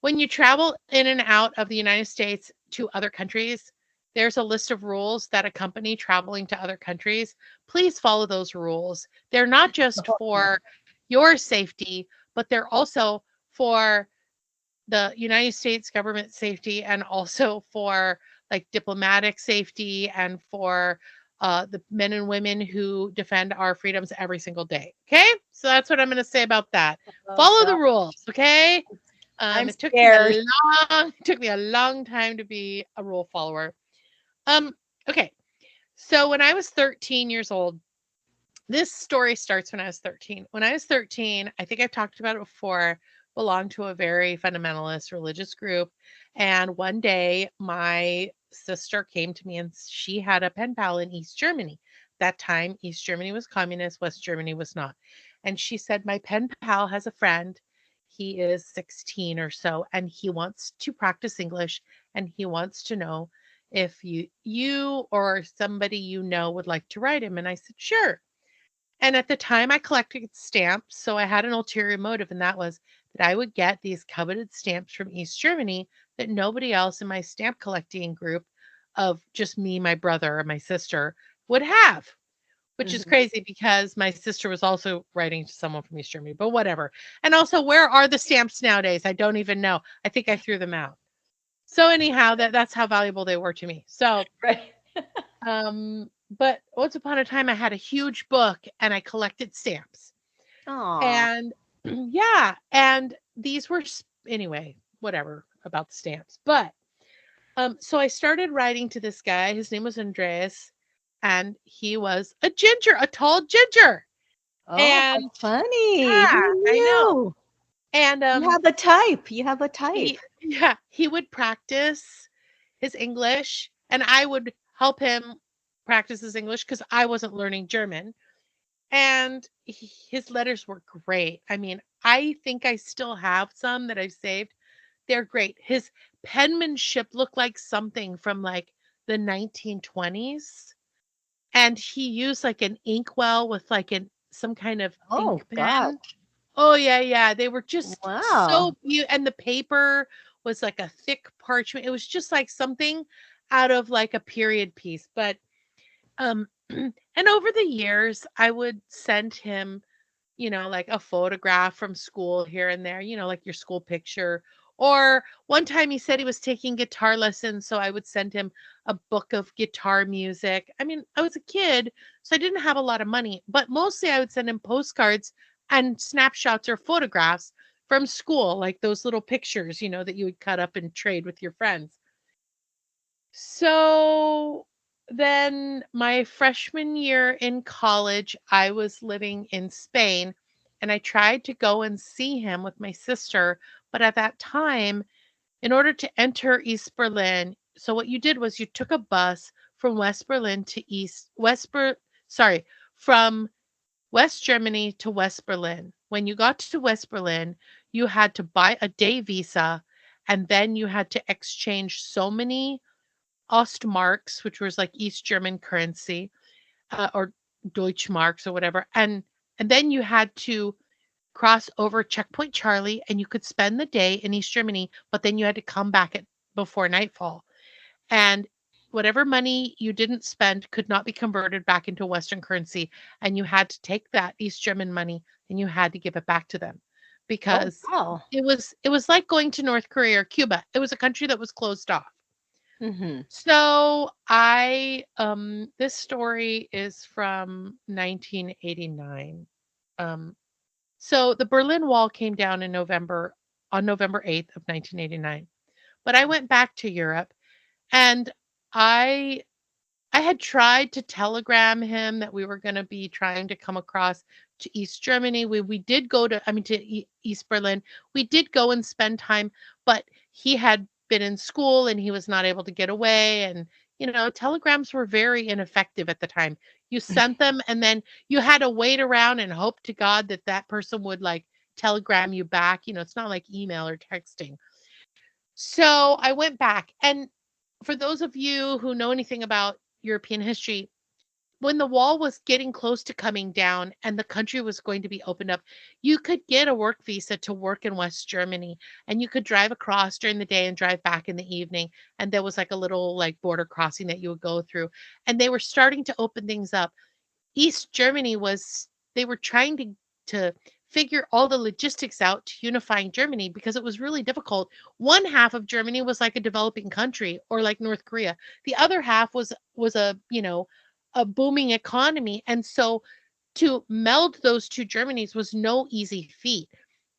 when you travel in and out of the United States to other countries, there's a list of rules that accompany traveling to other countries. Please follow those rules. They're not just for your safety, but they're also for the United States government safety and also for like diplomatic safety and for the men and women who defend our freedoms every single day. Okay, so that's what I'm going to say about that. Oh Follow god. the rules. Okay. I'm It took me scared. it took me a long time to be a rule follower. Um, okay. So when I was 13 years old, this story starts when I was 13. When I was 13, I think I've talked about it before, belonged to a very fundamentalist religious group. And one day my sister came to me and she had a pen pal in East Germany. That time, East Germany was communist, West Germany was not. And she said, my pen pal has a friend. He is 16 or so, and he wants to practice English and he wants to know if you or somebody you know would like to write him. And I said, sure. And at the time, I collected stamps, so I had an ulterior motive, and that was that I would get these coveted stamps from East Germany that nobody else in my stamp collecting group of just me, my brother, and my sister would have, which is Mhm. crazy because my sister was also writing to someone from East Germany, but whatever. And also, where are the stamps nowadays? I don't even know. I think I threw them out. So anyhow, that's how valuable they were to me. So Right. but once upon a time, I had a huge book and I collected stamps. Aw. And Yeah, and these were anyway, whatever about the stamps. But so I started writing to this guy. His name was Andreas, and he was a ginger, a tall ginger. Oh, how And funny. yeah, Who I know. knew? And You have a type. You have a type. he would practice his English, and I would help him practice his English because I wasn't learning German. And his letters were great. I mean, I think I still have some that I've saved. They're great. His penmanship looked like something from like the 1920s. And he used like an inkwell with like some kind of Oh, ink God. pen. Oh yeah, yeah. They were just Wow. so beautiful, and the paper was like a thick parchment. It was just like something out of like a period piece. But and over the years, I would send him, like a photograph from school here and there, like your school picture. Or one time he said he was taking guitar lessons, so I would send him a book of guitar music. I mean, I was a kid, so I didn't have a lot of money, but mostly I would send him postcards and snapshots or photographs from school, like those little pictures, that you would cut up and trade with your friends. So then my freshman year in college, I was living in Spain and I tried to go and see him with my sister. But at that time, in order to enter East Berlin, so what you did was you took a bus from West Berlin to from West Germany to West Berlin. When you got to West Berlin, you had to buy a day visa and then you had to exchange so many Ostmarks, which was like East German currency, or Deutschmarks or whatever, and then you had to cross over Checkpoint Charlie, and you could spend the day in East Germany, but then you had to come back at before nightfall, and whatever money you didn't spend could not be converted back into Western currency, and you had to take that East German money and you had to give it back to them Oh, because wow. it was like going to North Korea or Cuba. It was a country that was closed off. Mm-hmm. So this story is from 1989. Um so the Berlin Wall came down on November 8th of 1989. But I went back to Europe and I I had tried to telegram him that we were going to be trying to come across to East Germany. We did go to, I mean, to East Berlin. We did go and spend time, but he had been in school and he was not able to get away. And, telegrams were very ineffective at the time. You sent them and then you had to wait around and hope to God that that person would like telegram you back. It's not like email or texting. So I went back. And for those of you who know anything about European history, when the wall was getting close to coming down and the country was going to be opened up, you could get a work visa to work in West Germany and you could drive across during the day and drive back in the evening. And there was like a little like border crossing that you would go through. And they were starting to open things up. East Germany was they were trying to figure all the logistics out to unifying Germany because it was really difficult. One half of Germany was like a developing country or like North Korea. The other half was a booming economy, and so to meld those two Germanys was no easy feat.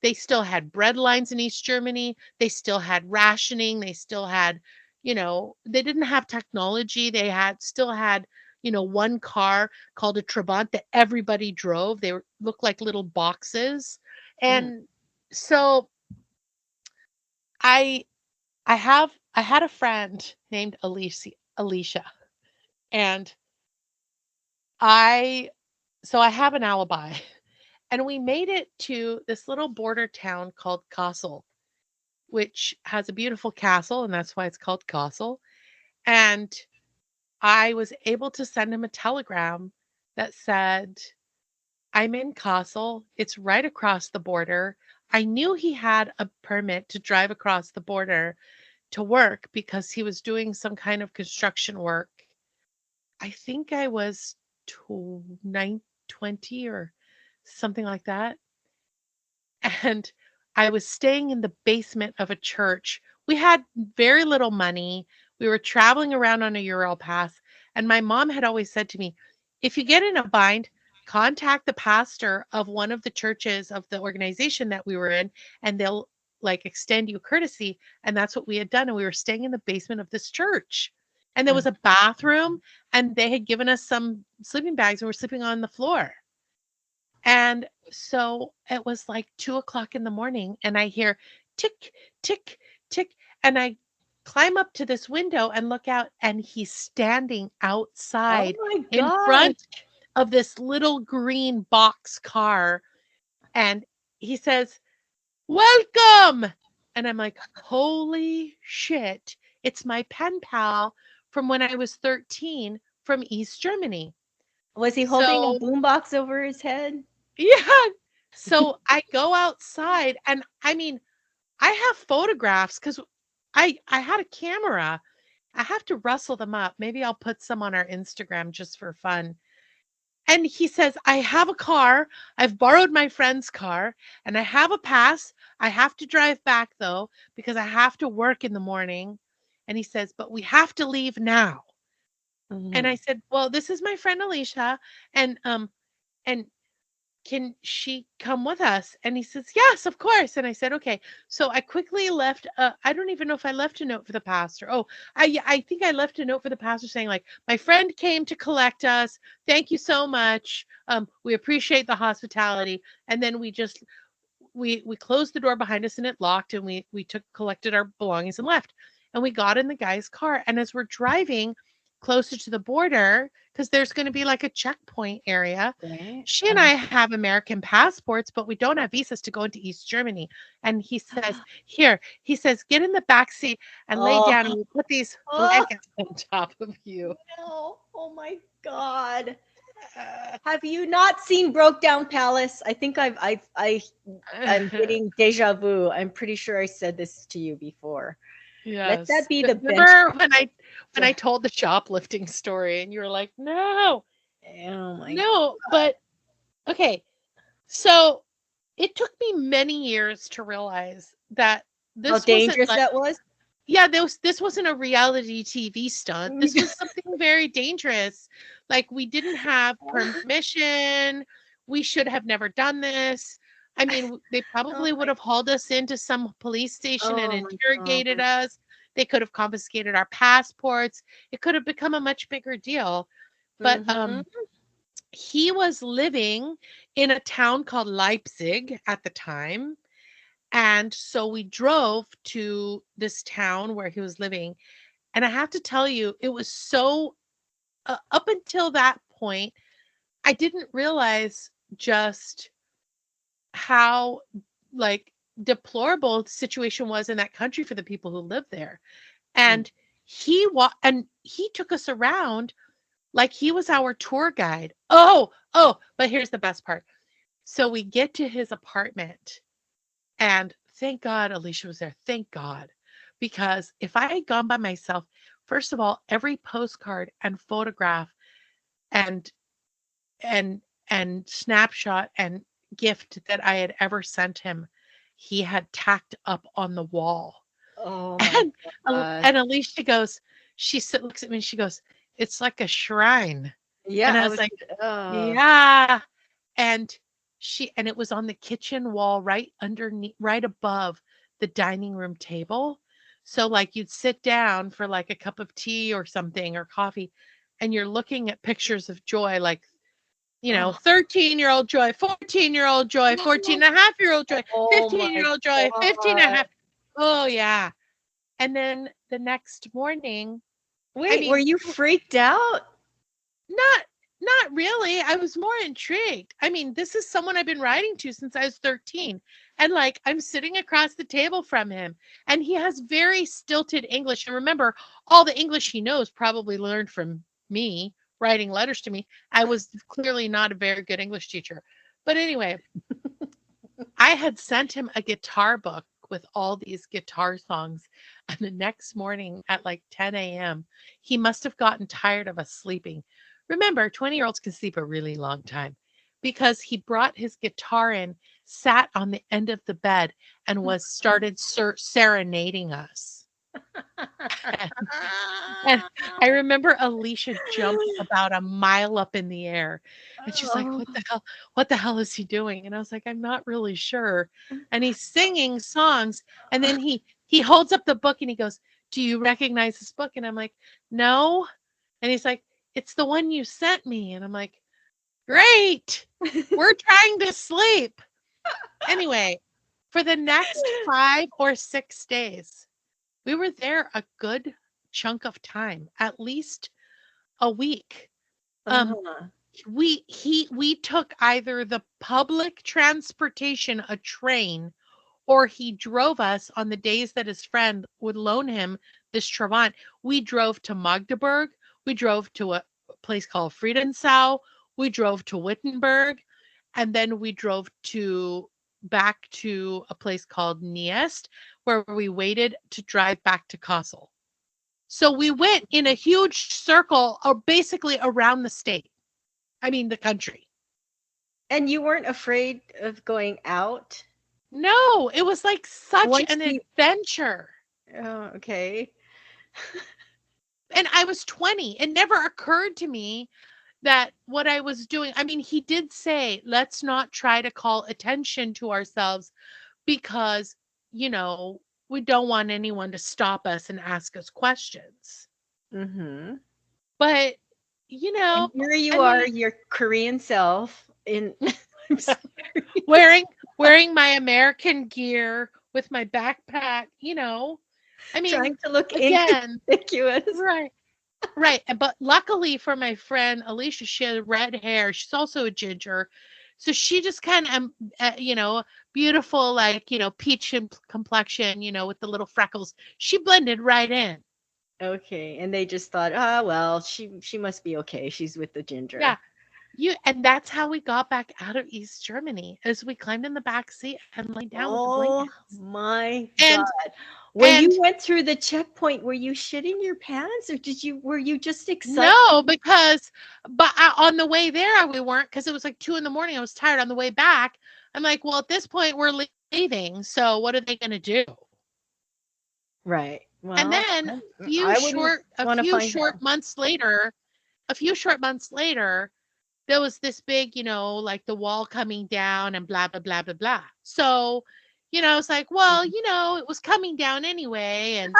They still had bread lines in East Germany. They still had rationing. They still had, they didn't have technology. They still had, one car called a Trabant that everybody drove. Looked like little boxes. Mm. And so I I had a friend named Alicia, and I I have an alibi. And we made it to this little border town called Kassel, which has a beautiful castle, and that's why it's called Kassel. And I was able to send him a telegram that said, I'm in Kassel. It's right across the border. I knew he had a permit to drive across the border to work because he was doing some kind of construction work. I think I was 20 or something like that. And I was staying in the basement of a church. We had very little money. We were traveling around on a Ural pass, and my mom had always said to me, "If you get in a bind, contact the pastor of one of the churches of the organization that we were in, and they'll like extend you courtesy. And that's what we had done. And we were staying in the basement of this church. And there was a bathroom, and they had given us some sleeping bags, and we're sleeping on the floor. And so it was like 2 o'clock in the morning, and I hear tick, tick, tick. And I climb up to this window and look out, and he's standing Oh outside my in gosh. front of this little green box car. And he says, "Welcome." And I'm like, holy shit. It's my pen pal from when I was 13 from East Germany. Was he holding a So boombox over his head? yeah. So I go outside, and I mean, I have photographs because I had a camera. I have to rustle them up. Maybe I'll put some on our Instagram just for fun. And he says, "I have a car. I've borrowed my friend's car, and I have a pass. I have to drive back though because I have to work in the morning." And he says, "But we have to leave now." And I Mhm. said, "Well, this is my friend Alicia, and can she come with us?" And he says, "Yes, of course." And I said, "Okay." So I quickly left. I don't even know if I left a note for the pastor. Oh, I think I left a note for the pastor saying like, "My friend came to collect us. Thank you so much. We appreciate the hospitality." And then we closed the door behind us, and it locked, and we collected our belongings and left. And we got in the guy's car, and as we're driving closer to the border, because there's going to be like a checkpoint area, Right. she and I have American passports, but we don't have visas to go into East Germany. And he says, "Here," he says, "get in the back seat and lay Oh, down, and we'll put these oh blankets on top of you." no. Oh my God. Uh, Have you not seen Broke Down Palace? I think I'm getting deja vu. I'm pretty sure I said this to you before. Let that yes. be the Remember benchmark. when I told the shoplifting story and you were like, "No, Oh my no." But okay, so it took me many years to realize that How this wasn't dangerous like, that was. yeah, this wasn't a reality TV stunt. This was something very dangerous. Like, we didn't have permission. We should have never done this. I mean, they Oh probably would my, have hauled us into some police station and oh my interrogated God. us. They could have confiscated our passports. It could have become a much bigger deal. But Mm-hmm. he was living in a town called Leipzig at the time. And so we drove to this town where he was living. And I have to tell you, it was so, up until that point, I didn't realize just how like deplorable the situation was in that country for the people who lived there. And he took us around like he was our tour guide. Oh, but here's the best part. So we get to his apartment, and thank God Alicia was there. Thank God. Because if I had gone by myself, first of all, every postcard and photograph and and and snapshot and gift that I had ever sent him, he had tacked up on the wall. Oh my And God. and Alicia goes, looks at me and she goes, "It's like a shrine." Yeah, And I I was was. like, Uh, "Yeah." And it was on the kitchen wall right underneath, right above the dining room table. So like you'd sit down for like a cup of tea or something or coffee, and you're looking at pictures of Joy, like, oh, 13-year-old Joy, 14-year-old Joy, 14.5-year-old Joy, oh my 15-year-old Joy, 15 and a God. half. Oh yeah. And then the next morning, I Wait, were mean, you freaked out? not not really. I was more intrigued. I mean, this is someone I've been writing to since I was 13. And like I'm sitting across the table from him, and he has very stilted English. And remember, all the English he knows probably learned from me writing letters to me. I was clearly not a very good English teacher. But anyway, I had sent him a guitar book with all these guitar songs. And the next morning at like 10 a.m., he must have gotten tired of us sleeping. Remember, 20-year-olds can sleep a really long time, because he brought his guitar in, sat on the end of the bed, and was started serenading us. And I remember Alicia jumped about a mile up in the air, and she's like, Oh. what the hell is he doing?" And I was like, "I'm not really sure." And he's singing songs, and then he holds up the book and he goes, "Do you recognize this book?" And I'm like, "No." And he's like, "It's the one you sent me." And I'm like, "Great. We're trying to sleep." Anyway, for the next 5 or 6 days, we were there a good chunk of time, at least a week. Um, Uh-huh. we took either the public transportation, a train, or he drove us on the days that his friend would loan him this Trabant. We drove to Magdeburg. We drove to a place called Friedensau. We drove to Wittenberg, and then we drove to back to a place called Niest, where we waited to drive back to Kassel. So we went in a huge circle, or basically around the state. I mean, the country. And you weren't afraid of going out No, it was like such once an you adventure. oh, okay. And I was 20. It never occurred to me that what I was doing, I mean, he did say, let's not try to call attention to ourselves because, you know, we don't want anyone to stop us and ask us questions. Mhm. But, you know, And here you I are, mean, your Korean self in I'm sorry. wearing wearing my American gear with my backpack, you know. I mean, Trying to look again, inconspicuous. right. Right, but luckily for my friend Alicia, she had red hair. She's also a ginger. So she just kind of, you know, beautiful, like, you know, peach complexion, you know, with the little freckles. She blended right in. Okay, and they just thought, "Ah, well, she must be okay. She's with the Yeah. ginger." And that's how we got back out of East Germany, as we climbed in the back seat and lay down with the Oh blankets. my God. And When and you went through the checkpoint, were you shitting your pants or were you just excited? no, because but on the way there we weren't, because it was like 2 in the morning. I was tired. On the way back, I'm like, well, at this point we're leaving. So what are they going to do? Right. And Well, then I wouldn't a want to few find short out. months later, there was this big, you know, like the wall coming down and blah blah blah blah blah. So, you know, it's like, well, you know, it was coming down anyway, and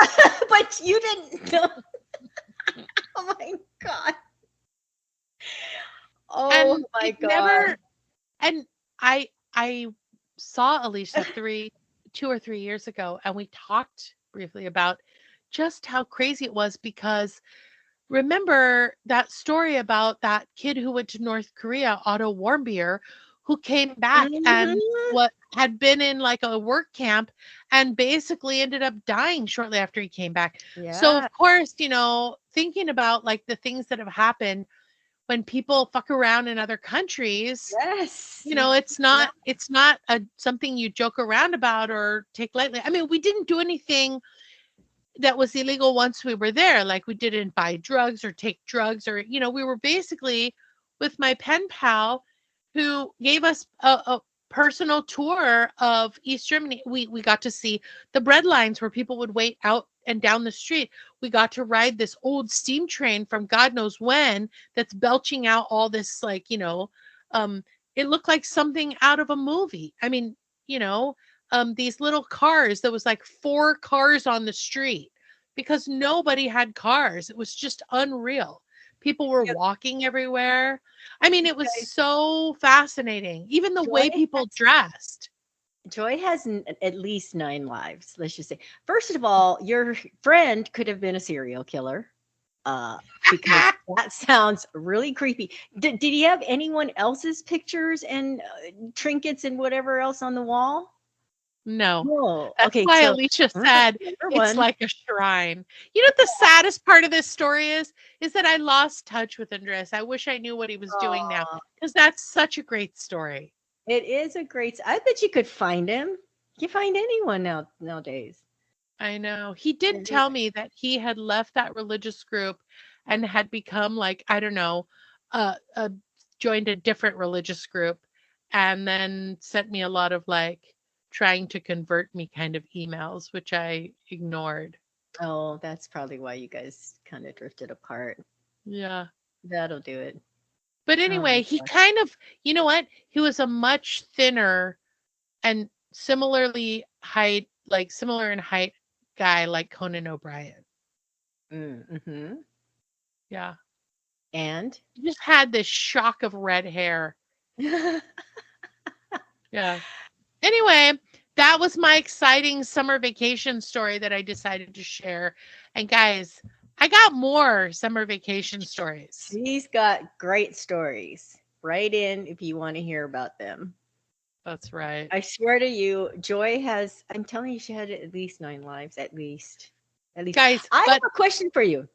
But you didn't know. Oh my God. Oh and my it God. never. And I saw Alicia 2 or 3 years ago, and we talked briefly about just how crazy it was, because remember that story about that kid who went to North Korea, Otto Warmbier, who came back and Mhm. what had been in like a work camp and basically ended up dying shortly after he came back. So Yeah. of course, you know, thinking about like the things that have happened when people fuck around in other countries, Yes. you know, No. it's not a something you joke around about or take lightly. I mean, we didn't do anything that was illegal once we were there. Like, we didn't buy drugs or take drugs, or, you know, we were basically with my pen pal who gave us a personal tour of East Germany. We got to see the bread lines where people would wait out and down the street. We got to ride this old steam train from God knows when, that's belching out all this, like, you know, um it looked like something out of a movie. I mean, you know, these little cars, there was like 4 cars on the street because nobody had cars. It was just unreal. People were Yep. walking everywhere. I mean, it was Okay. so fascinating. Even the Joy way people has dressed. Joy has at least 9 lives, let's just say. First of all, your friend could have been a serial killer, uh, because that sounds really creepy. Did he have anyone else's pictures and trinkets and whatever else on the wall? No. No. That's Okay, why so Alicia said number it's one. like a shrine. You know what the saddest part of this story is that I lost touch with Andres. I wish I knew what he was doing now, Aw, because that's such a great story. it is a great. I bet you could find him. You find anyone nowadays. I know. He did And he- tell me that he had left that religious group and had become, like, I don't know, joined a different religious group, and then sent me a lot of like trying to convert me kind of emails, which I ignored. Oh, that's probably why you guys kind of drifted apart. Yeah. That'll do it. But Oh my anyway, he gosh. kind of, you know what? He was a much thinner and similarly height, like similar in height guy like Conan O'Brien. Mm-hmm. Yeah. And He just had this shock of red hair. Yeah. Anyway, that was my exciting summer vacation story that I decided to share. And guys, I got more summer vacation stories. she's got great stories. Write in if you want to hear about them. That's right. I swear to you, Joy has, I'm telling you, she had at least 9 lives, at least. At least. Guys, I have but a question for you.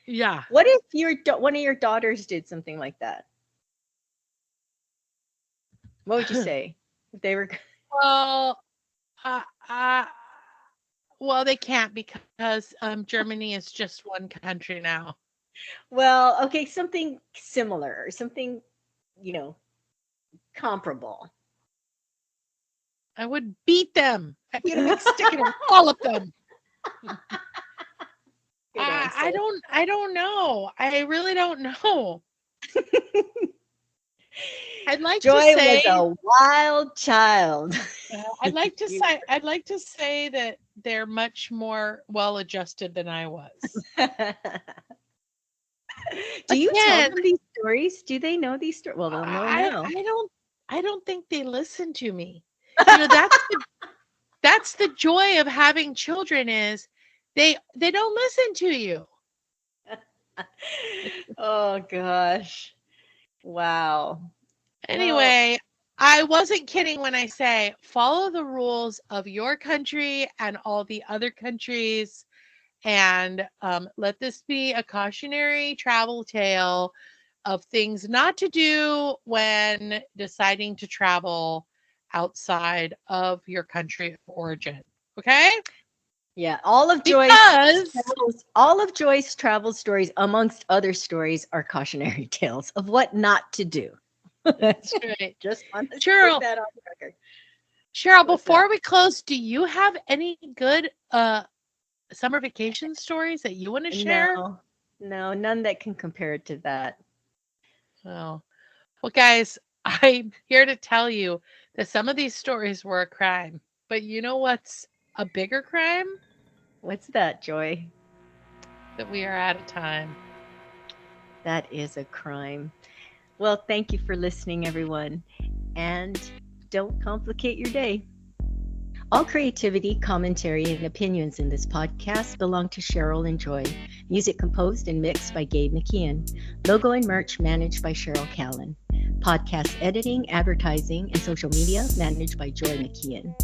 yeah. What if one of your daughters did something like that? What would you say? If they were Well, uh, uh, well, they can't because Germany is just one country now. well, okay, something similar, or something, you know, comparable. I would beat them. I'm gonna make stick and wallop them. Good answer. I don't know. I really don't know. I'd like to Joy was say a wild child. You- I'd like to say that they're much more well adjusted than I was. Do you tell Again, them these stories? Do they know these stories? Well, they'll know now. I don't think they listen to me. You know, that's the joy of having children is they don't listen to you. Oh gosh. Wow. Well, Anyway, I wasn't kidding when I say follow the rules of your country and all the other countries. And let this be a cautionary travel tale of things not to do when deciding to travel outside of your country of origin. Okay? yeah, Because all of Joy's travel stories, amongst other stories, are cautionary tales of what not to do. that's right. Just want to put Cheryl, that on the record. Cheryl, What's before that? we close, do you have any good summer vacation stories that you want to share? No, no, none that can compare to that. Oh. Well, guys, I'm here to tell you that some of these stories were a crime. But you know what's a bigger crime? What's that, Joy? That we are out of time. That is a crime. Well, thank you for listening, everyone. And don't complicate your day. All creativity, commentary, and opinions in this podcast belong to Cheryl and Joy. Music composed and mixed by Gabe McKeon. Logo and merch managed by Cheryl Callan. Podcast editing, advertising, and social media managed by Joy McKeon.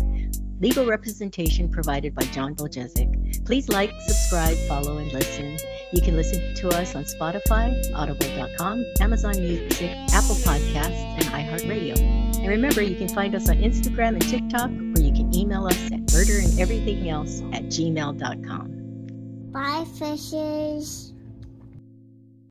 Legal representation provided by John Boljezic. Please like, subscribe, follow, and listen. You can listen to us on Spotify, Audible.com, Amazon Music, Apple Podcasts, and iHeartRadio. And remember, you can find us on Instagram and TikTok, or you can email us at murderandeverythingelse@gmail.com. Bye, fishes.